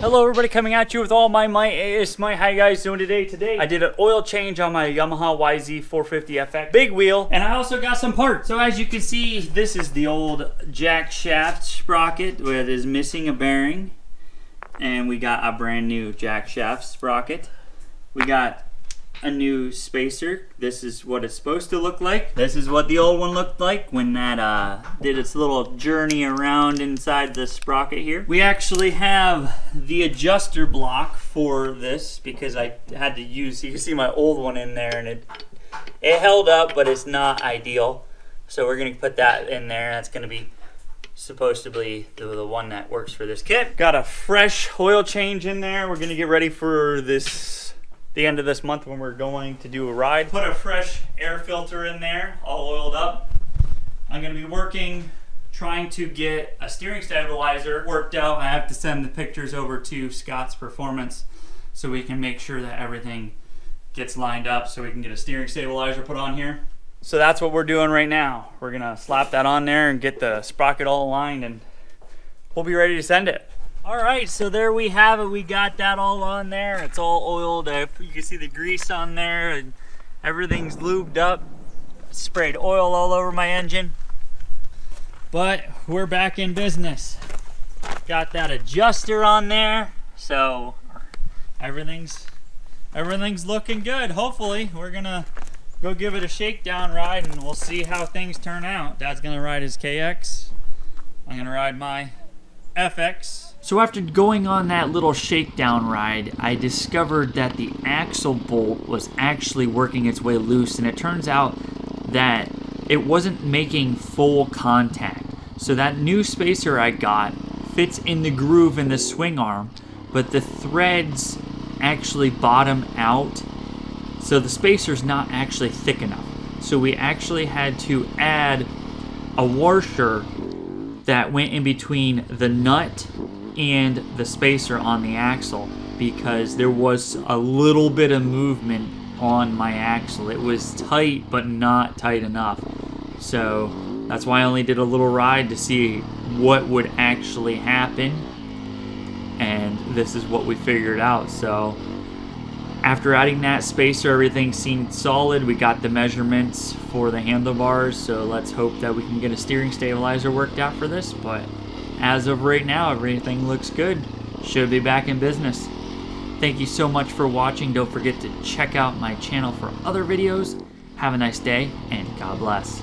Hello everybody, coming at you with all my might. It's Smite. How you guys doing today? Today I did an oil change on my Yamaha YZ450FX big wheel, and I also got some parts. So as you can see, this is the old jack shaft sprocket that is missing a bearing, and we got a brand new jack shaft sprocket. We got a new spacer. This is what it's supposed to look like. This is what the old one looked like when that did its little journey around inside the sprocket here. We actually have the adjuster block for this because I had to use, you can see my old one in there, and it held up, but it's not ideal. So we're gonna put that in there. That's gonna be supposed to be the one that works for this kit. Got a fresh oil change in there. We're gonna get ready for the end of this month when we're going to do a ride. Put a fresh air filter in there, all oiled up. I'm gonna be trying to get a steering stabilizer worked out. I have to send the pictures over to Scott's Performance so we can make sure that everything gets lined up so we can get a steering stabilizer put on here. So that's what we're doing right now. We're gonna slap that on there and get the sprocket all aligned, and we'll be ready to send it. All right, so there we have it. We got that all on there. It's all oiled. You can see the grease on there, and everything's lubed up. Sprayed oil all over my engine. But we're back in business. Got that adjuster on there, so everything's looking good. Hopefully, we're gonna go give it a shakedown ride, and we'll see how things turn out. Dad's gonna ride his KX. I'm gonna ride my FX. So after going on that little shakedown ride, I discovered that the axle bolt was actually working its way loose, and it turns out that it wasn't making full contact. So that new spacer I got fits in the groove in the swing arm, but the threads actually bottom out, so the spacer's not actually thick enough. So we actually had to add a washer that went in between the nut and the spacer on the axle, because there was a little bit of movement on my axle. It was tight, but not tight enough. So that's why I only did a little ride to see what would actually happen, and this is what we figured out. So after adding that spacer, everything seemed solid. We got the measurements for the handlebars, so let's hope that we can get a steering stabilizer worked out for this. But as of right now, everything looks good. Should be back in business. Thank you so much for watching. Don't forget to check out my channel for other videos. Have a nice day, and God bless.